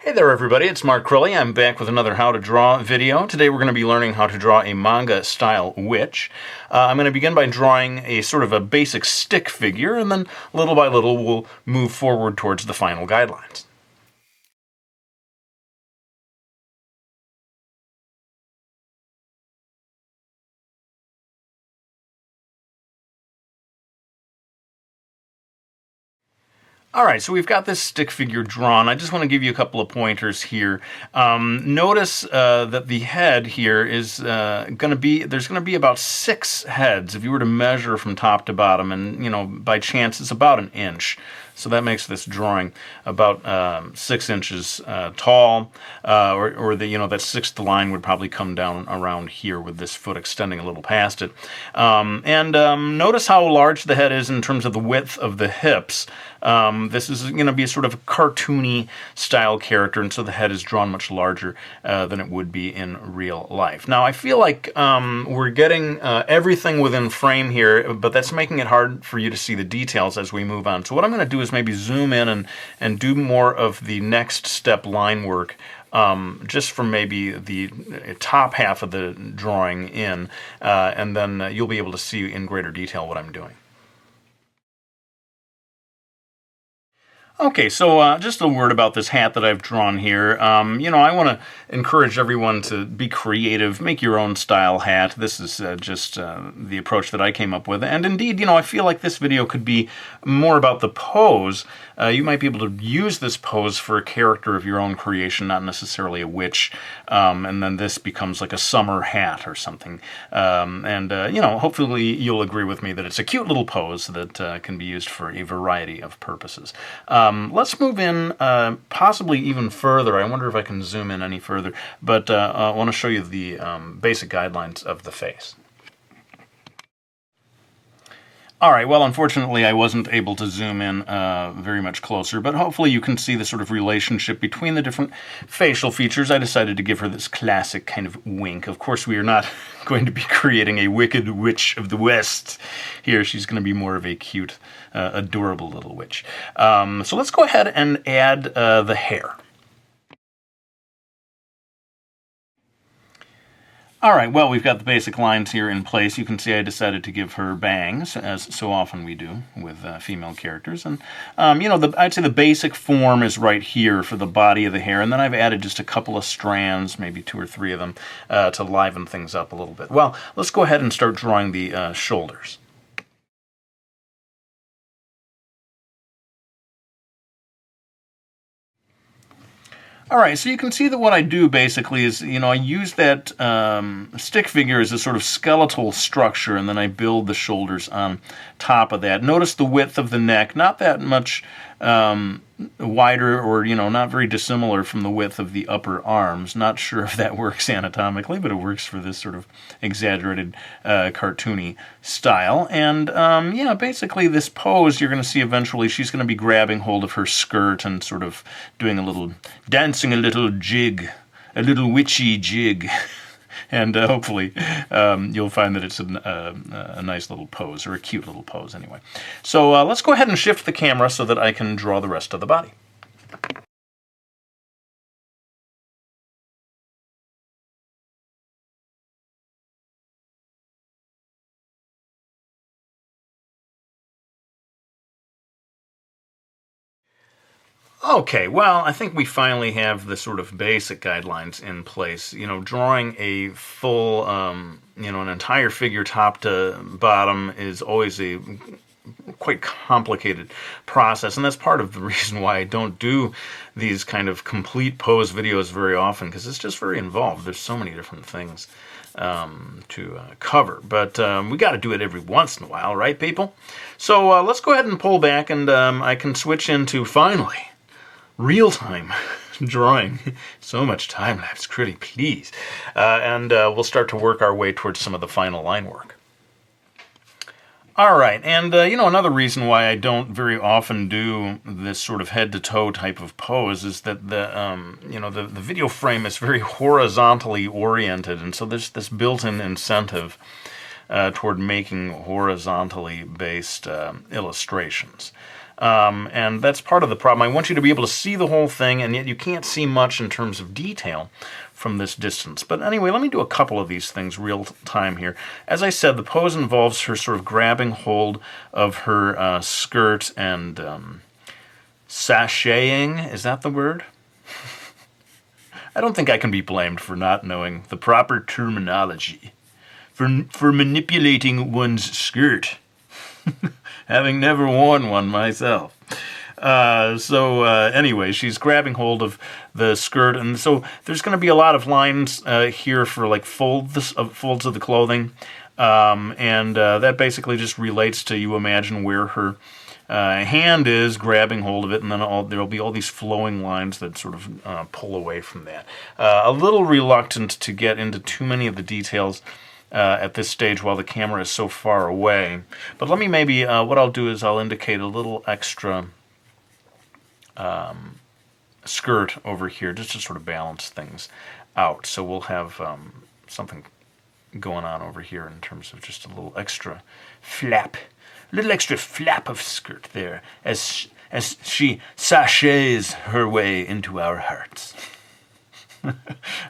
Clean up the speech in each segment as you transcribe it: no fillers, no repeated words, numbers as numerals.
Hey there everybody, it's Mark Crilley. I'm back with another How to Draw video. Today we're going to be learning how to draw a manga style witch. I'm going to begin by drawing a sort of a basic stick figure, and then little by little we'll move forward towards the final guidelines. Alright, so we've got this stick figure drawn. I just want to give you a couple of pointers here. Notice that the head here is there's going to be about 6 heads if you were to measure from top to bottom, and by chance it's about an inch. So that makes this drawing about 6 inches tall, or that sixth line would probably come down around here with this foot extending a little past it. Notice how large the head is in terms of the width of the hips. This is going to be a sort of a cartoony style character, and so the head is drawn much larger than it would be in real life. Now, I feel like we're getting everything within frame here, but that's making it hard for you to see the details as we move on. So what I'm going to do is maybe zoom in and do more of the next step line work just from maybe the top half of the drawing in, and then you'll be able to see in greater detail what I'm doing. Okay, so just a word about this hat that I've drawn here. I want to encourage everyone to be creative, make your own style hat. This is just the approach that I came up with. And indeed, I feel like this video could be more about the pose. You might be able to use this pose for a character of your own creation, not necessarily a witch. And then this becomes like a summer hat or something. Hopefully you'll agree with me that it's a cute little pose that can be used for a variety of purposes. Let's move in possibly even further. I wonder if I can zoom in any further, but I want to show you the basic guidelines of the face. Alright, well, unfortunately I wasn't able to zoom in very much closer, but hopefully you can see the sort of relationship between the different facial features. I decided to give her this classic kind of wink. Of course, we are not going to be creating a wicked witch of the West here. She's going to be more of a cute, adorable little witch. So let's go ahead and add the hair. Alright, well, we've got the basic lines here in place. You can see I decided to give her bangs, as so often we do with female characters. And, I'd say the basic form is right here for the body of the hair, and then I've added just a couple of strands, maybe 2 or 3 of them, to liven things up a little bit. Well, let's go ahead and start drawing the shoulders. Alright, so you can see that what I do basically is, I use that stick figure as a sort of skeletal structure, and then I build the shoulders on top of that. Notice the width of the neck, not that much wider or, not very dissimilar from the width of the upper arms. Not sure if that works anatomically, but it works for this sort of exaggerated, cartoony style. And, basically this pose, you're going to see eventually she's going to be grabbing hold of her skirt and sort of doing dancing a little jig, a little witchy jig. And hopefully you'll find that it's a nice little pose, or a cute little pose anyway. So let's go ahead and shift the camera so that I can draw the rest of the body. Okay, well, I think we finally have the sort of basic guidelines in place. Drawing a full, an entire figure top to bottom is always a quite complicated process, and that's part of the reason why I don't do these kind of complete pose videos very often, because it's just very involved. There's so many different things to cover, but we got to do it every once in a while, right, people? So let's go ahead and pull back, and I can switch into, finally, real-time drawing. So much time lapse, pretty please. And we'll start to work our way towards some of the final line work. Alright, and another reason why I don't very often do this sort of head-to-toe type of pose is that the video frame is very horizontally oriented, and so there's this built-in incentive toward making horizontally based illustrations. And that's part of the problem. I want you to be able to see the whole thing, and yet you can't see much in terms of detail from this distance. But anyway, let me do a couple of these things real time here. As I said, the pose involves her sort of grabbing hold of her skirt and sashaying. Is that the word? I don't think I can be blamed for not knowing the proper terminology for manipulating one's skirt, having never worn one myself. Anyway, she's grabbing hold of the skirt, and so there's going to be a lot of lines here for like folds of the clothing, and that basically just relates to, you imagine where her hand is grabbing hold of it, and then there'll be all these flowing lines that sort of pull away from that. A little reluctant to get into too many of the details at this stage while the camera is so far away, but let me maybe, what I'll do is I'll indicate a little extra skirt over here just to sort of balance things out. So we'll have something going on over here in terms of just a little extra flap. A little extra flap of skirt there as she sashays her way into our hearts.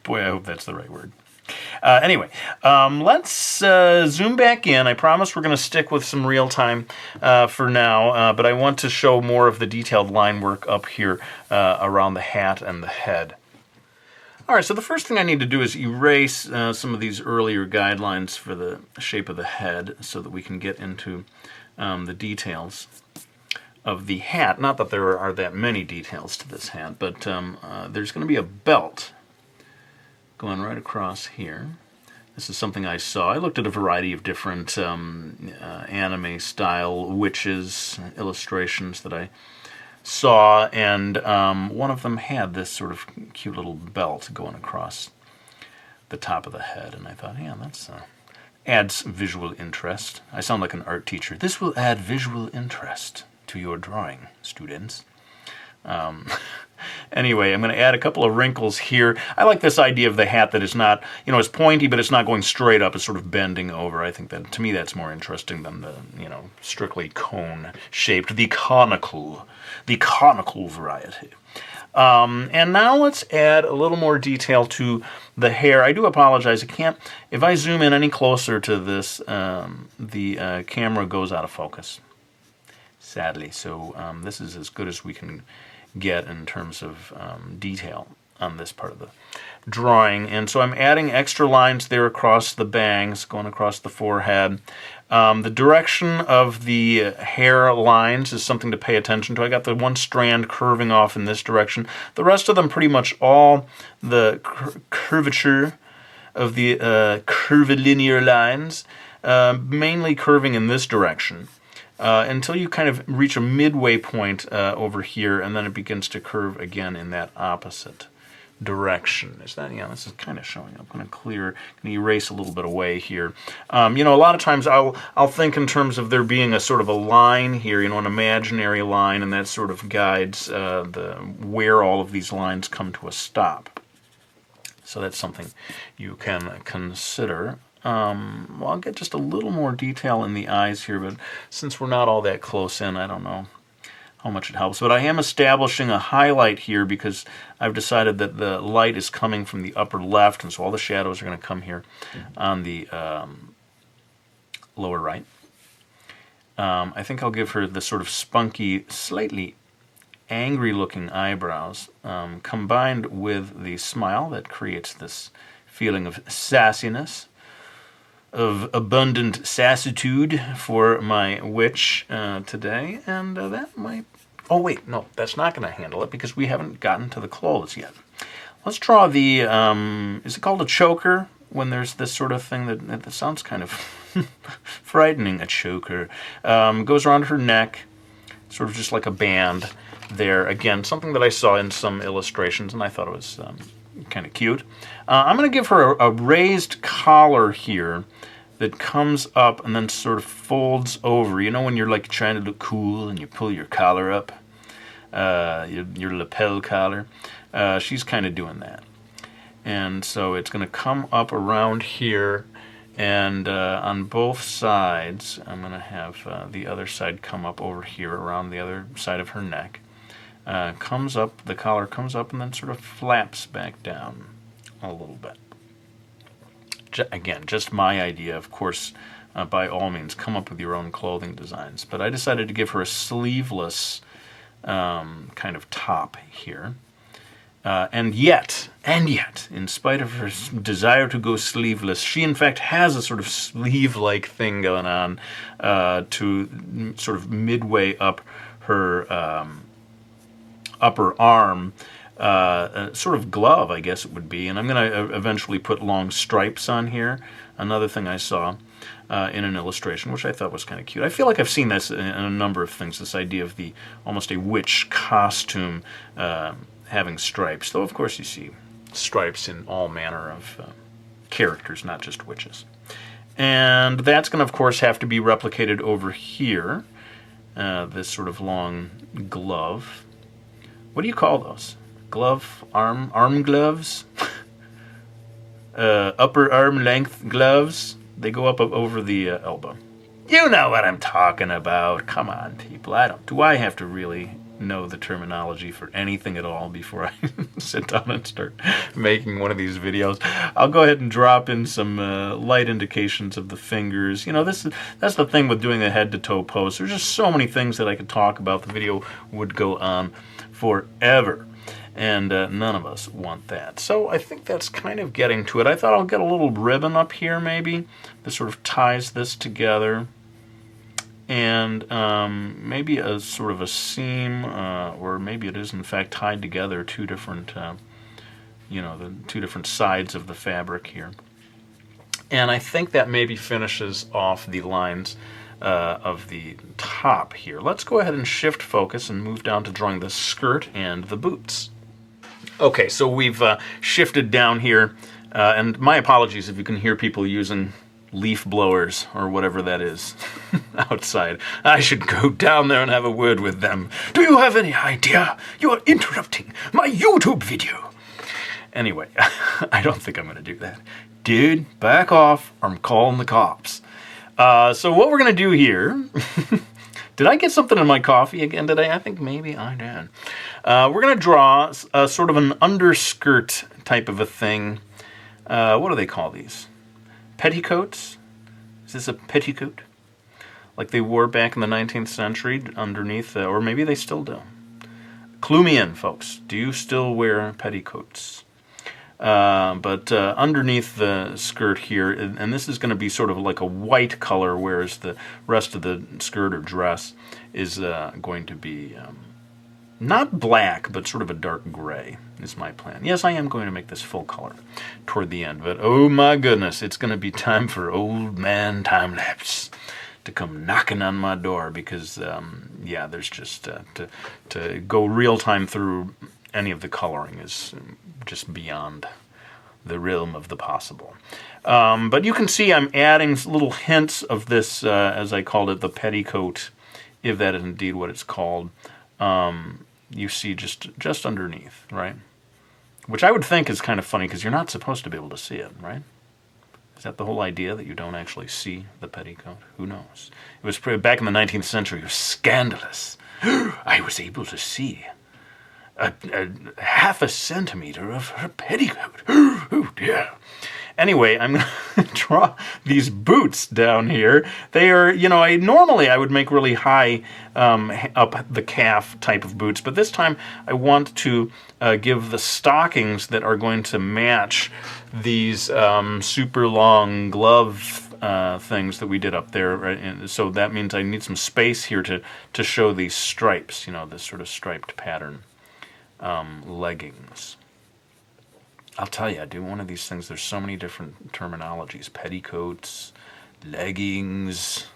Boy, I hope that's the right word. Anyway, let's zoom back in. I promise we're going to stick with some real time for now, but I want to show more of the detailed line work up here around the hat and the head. All right, so the first thing I need to do is erase some of these earlier guidelines for the shape of the head so that we can get into the details of the hat. Not that there are that many details to this hat, but there's going to be a belt going right across here. This is something I saw. I looked at a variety of different anime-style witches illustrations that I saw, and one of them had this sort of cute little belt going across the top of the head, and I thought, yeah, that's adds visual interest. I sound like an art teacher. This will add visual interest to your drawing, students. Anyway, I'm going to add a couple of wrinkles here. I like this idea of the hat that is not, it's pointy, but it's not going straight up. It's sort of bending over. I think that, to me, that's more interesting than the, strictly cone-shaped, the conical variety. And now let's add a little more detail to the hair. I do apologize. I can't, if I zoom in any closer to this, the camera goes out of focus, sadly. So this is as good as we can get in terms of detail on this part of the drawing. And so I'm adding extra lines there across the bangs, going across the forehead. The direction of the hair lines is something to pay attention to. I got the one strand curving off in this direction. The rest of them pretty much all the curvature of the curvilinear lines, mainly curving in this direction. Until you kind of reach a midway point over here, and then it begins to curve again in that opposite direction. Is that, this is kind of showing up. I'm going to erase a little bit away here. A lot of times I'll think in terms of there being a sort of a line here, an imaginary line, and that sort of guides where all of these lines come to a stop. So that's something you can consider. Well, I'll get just a little more detail in the eyes here, but since we're not all that close in, I don't know how much it helps. But I am establishing a highlight here because I've decided that the light is coming from the upper left, and so all the shadows are going to come here on the lower right. I think I'll give her the sort of spunky, slightly angry-looking eyebrows, combined with the smile that creates this feeling of sassiness, of abundant sassitude for my witch today, and that might... Oh, wait, no, that's not going to handle it because we haven't gotten to the clothes yet. Let's draw the... is it called a choker? When there's this sort of thing that sounds kind of frightening, a choker. Goes around her neck, sort of just like a band there. Again, something that I saw in some illustrations, and I thought it was kind of cute. I'm going to give her a raised collar here that comes up and then sort of folds over. When you're like trying to look cool and you pull your collar up, your lapel collar. She's kind of doing that. And so it's going to come up around here And on both sides, I'm going to have the other side come up over here around the other side of her neck. Comes up, the collar comes up and then sort of flaps back down a little bit. Again, just my idea, of course. By all means, come up with your own clothing designs. But I decided to give her a sleeveless kind of top here. And yet, in spite of her desire to go sleeveless, she in fact has a sort of sleeve-like thing going on to sort of midway up her upper arm. Sort of glove, I guess it would be. And I'm going to eventually put long stripes on here. Another thing I saw in an illustration, which I thought was kind of cute. I feel like I've seen this in a number of things, this idea of the almost a witch costume having stripes. Though, of course, you see stripes in all manner of characters, not just witches. And that's going to, of course, have to be replicated over here. This sort of long glove. What do you call those? Glove, arm gloves? Upper arm length gloves? They go up over the elbow. You know what I'm talking about. Come on, people. Do I have to really know the terminology for anything at all before I sit down and start making one of these videos? I'll go ahead and drop in some light indications of the fingers. You know, that's the thing with doing a head-to-toe pose. There's just so many things that I could talk about. The video would go on forever. And none of us want that. So I think that's kind of getting to it. I thought I'll get a little ribbon up here maybe that sort of ties this together. And maybe a sort of a seam, or maybe it is in fact tied together, two different, the two different sides of the fabric here. And I think that maybe finishes off the lines of the top here. Let's go ahead and shift focus and move down to drawing the skirt and the boots. Okay, so we've shifted down here, and my apologies if you can hear people using leaf blowers or whatever that is outside. I should go down there and have a word with them. Do you have any idea? You are interrupting my YouTube video. Anyway, I don't think I'm going to do that. Dude, back off, or I'm calling the cops. So what we're going to do here... Did I get something in my coffee again today? I think maybe I did. We're going to draw a sort of an underskirt type of a thing. What do they call these? Petticoats? Is this a petticoat? Like they wore back in the 19th century underneath, or maybe they still do. Clue me in, folks. Do you still wear petticoats? But underneath the skirt here, and this is going to be sort of like a white color, whereas the rest of the skirt or dress is going to be not black, but sort of a dark gray is my plan. Yes, I am going to make this full color toward the end, but oh my goodness, it's going to be time for old man time-lapse to come knocking on my door because, yeah, there's just to go real-time through any of the coloring is just beyond the realm of the possible. But you can see I'm adding little hints of this, as I called it, the petticoat, if that is indeed what it's called. You see just underneath, right? Which I would think is kind of funny because you're not supposed to be able to see it, right? Is that the whole idea, that you don't actually see the petticoat? Who knows? It was back in the 19th century. It was scandalous. I was able to see a half a centimeter of her petticoat. Oh dear. Anyway, I'm going to draw these boots down here. They are, normally I would make really high up the calf type of boots, but this time I want to give the stockings that are going to match these super long glove things that we did up there. Right? And so that means I need some space here to show these stripes, this sort of striped pattern. Leggings. I'll tell you, I do one of these things. There's so many different terminologies. Petticoats, leggings,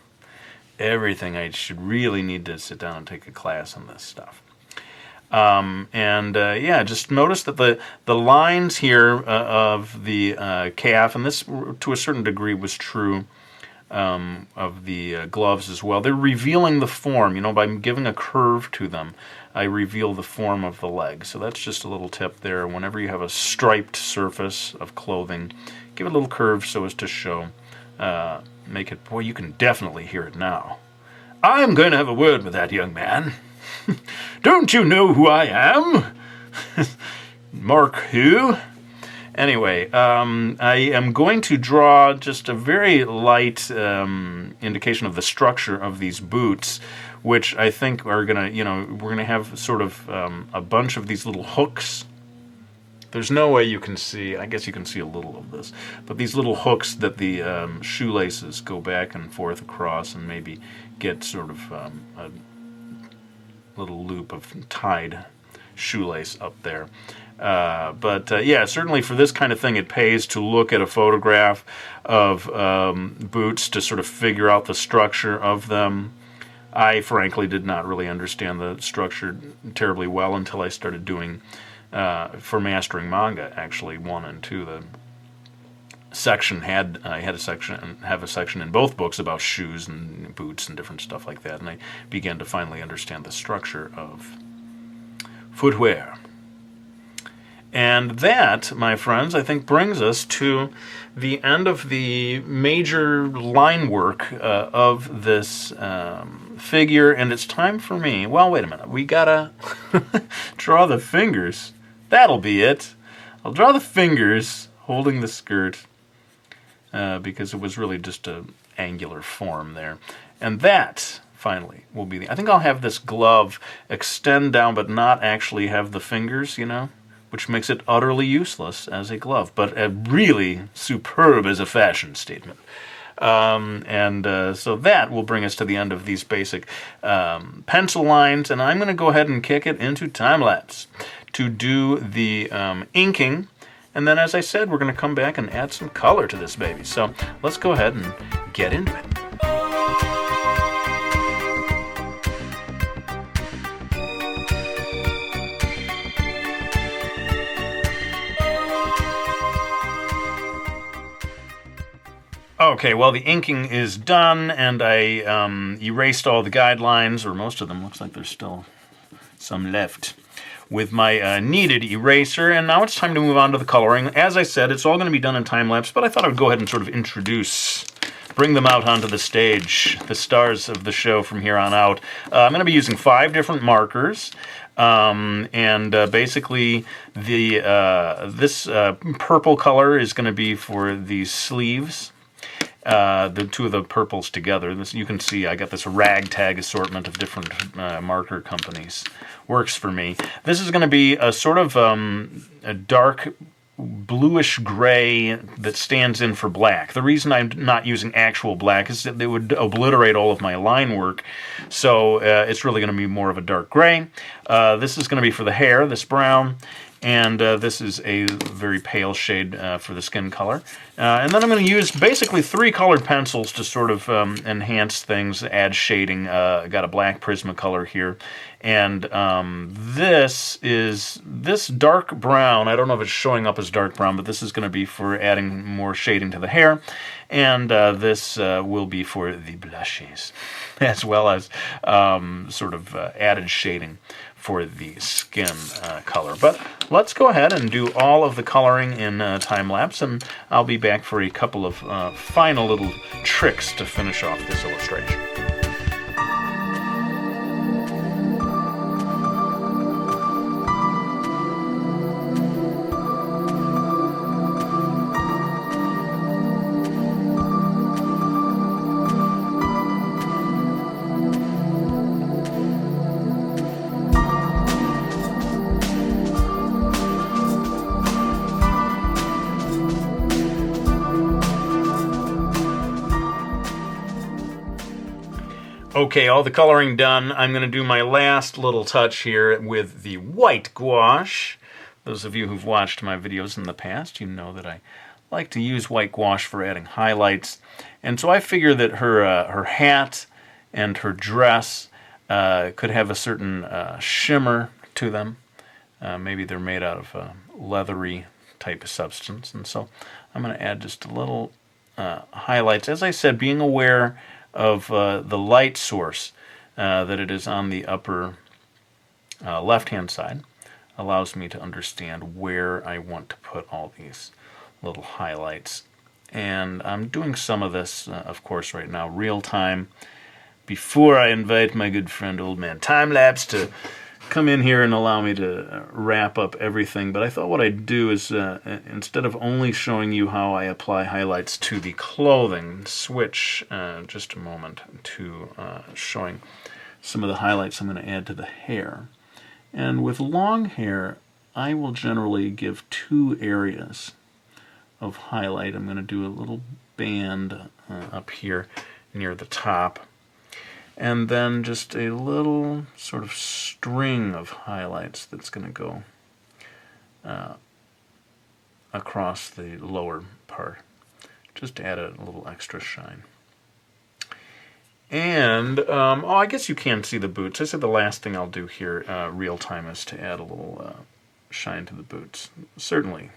everything. I should really need to sit down and take a class on this stuff. Yeah, just notice that the lines here of the calf, and this to a certain degree was true of the gloves as well. They're revealing the form, by giving a curve to them. I reveal the form of the leg. So that's just a little tip there. Whenever you have a striped surface of clothing, give it a little curve so as to show make it... Boy, you can definitely hear it now. I am going to have a word with that young man. Don't you know who I am? Mark who? Anyway, I am going to draw just a very light indication of the structure of these boots, which I think are going to, we're going to have sort of a bunch of these little hooks. There's no way you can see, I guess you can see a little of this, but these little hooks that the shoelaces go back and forth across and maybe get sort of a little loop of tied shoelace up there. Yeah, certainly for this kind of thing, it pays to look at a photograph of boots to sort of figure out the structure of them. I frankly did not really understand the structure terribly well until I started doing, for mastering manga, actually 1 and 2. The section I had a section in both books about shoes and boots and different stuff like that, and I began to finally understand the structure of footwear. And that, my friends, I think brings us to the end of the major line work of this figure, and it's time for me. Well, wait a minute. We gotta draw the fingers. That'll be it. I'll draw the fingers holding the skirt because it was really just an angular form there. And that, finally, will be the... I think I'll have this glove extend down but not actually have the fingers, which makes it utterly useless as a glove, but really superb as a fashion statement. So that will bring us to the end of these basic pencil lines, and I'm going to go ahead and kick it into time-lapse to do the inking, and then, as I said, we're going to come back and add some color to this baby. So let's go ahead and get into it. Okay, well, the inking is done, and I erased all the guidelines, or most of them. Looks like there's still some left, with my kneaded eraser, and now it's time to move on to the coloring. As I said, it's all going to be done in time-lapse, but I thought I would go ahead and sort of bring them out onto the stage, the stars of the show from here on out. I'm going to be using 5 different markers. Basically, this purple color is going to be for the sleeves. The 2 of the purples together. You can see I got this ragtag assortment of different marker companies. Works for me. This is going to be a sort of a dark bluish gray that stands in for black. The reason I'm not using actual black is that they would obliterate all of my line work, so it's really going to be more of a dark gray. This is going to be for the hair, this brown, and this is a very pale shade for the skin color. And then I'm going to use basically 3 colored pencils to sort of enhance things, add shading. I got a black Prismacolor here. And this dark brown, I don't know if it's showing up as dark brown, but this is going to be for adding more shading to the hair. And this will be for the blushes, as well as sort of added shading for the skin color. But let's go ahead and do all of the coloring in time-lapse, and I'll be back for a couple of final little tricks to finish off this illustration. Okay, all the coloring done. I'm going to do my last little touch here with the white gouache. Those of you who've watched my videos in the past, you know that I like to use white gouache for adding highlights. And so I figure that her hat and her dress could have a certain shimmer to them. Maybe they're made out of a leathery type of substance. And so I'm going to add just a little highlights. As I said, being aware of the light source, that it is on the upper left-hand side, allows me to understand where I want to put all these little highlights And I'm doing some of this, of course, right now, real time, before I invite my good friend Old Man Timelapse to come in here and allow me to wrap up everything. But I thought what I'd do is, instead of only showing you how I apply highlights to the clothing, switch just a moment to showing some of the highlights I'm going to add to the hair. And with long hair, I will generally give 2 areas of highlight. I'm going to do a little band up here near the top, and then just a little sort of string of highlights that's going to go across the lower part, just to add a little extra shine. And, oh, I guess you can see the boots. I said the last thing I'll do here, real time, is to add a little shine to the boots. Certainly,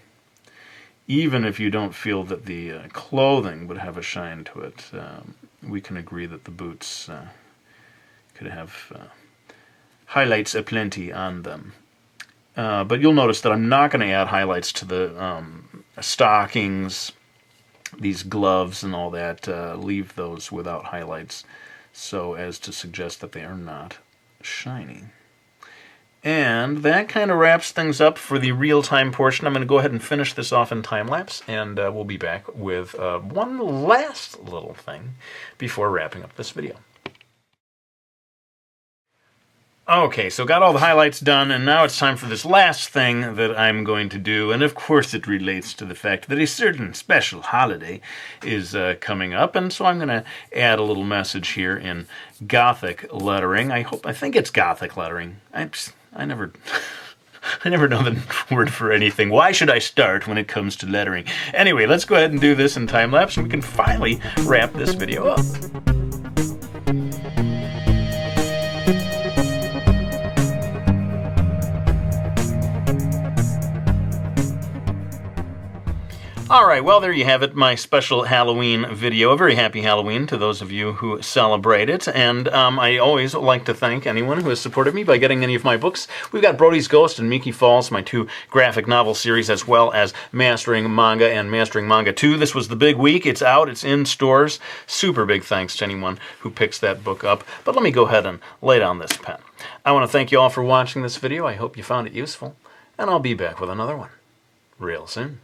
even if you don't feel that the clothing would have a shine to it, we can agree that the boots could have highlights aplenty on them. But you'll notice that I'm not going to add highlights to the stockings, these gloves and all that. Leave those without highlights, so as to suggest that they are not shiny. And that kind of wraps things up for the real-time portion. I'm going to go ahead and finish this off in time-lapse, and we'll be back with one last little thing before wrapping up this video. Okay, so got all the highlights done, and now it's time for this last thing that I'm going to do, and of course it relates to the fact that a certain special holiday is coming up, and so I'm going to add a little message here in Gothic lettering. I think it's Gothic lettering. I never know the word for anything. Why should I start when it comes to lettering? Anyway, let's go ahead and do this in time-lapse, and we can finally wrap this video up. Alright, well, there you have it, my special Halloween video. A very happy Halloween to those of you who celebrate it. And I always like to thank anyone who has supported me by getting any of my books. We've got Brody's Ghost and Miki Falls, my 2 graphic novel series, as well as Mastering Manga and Mastering Manga 2. This was the big week. It's out. It's in stores. Super big thanks to anyone who picks that book up. But let me go ahead and lay down this pen. I want to thank you all for watching this video. I hope you found it useful. And I'll be back with another one real soon.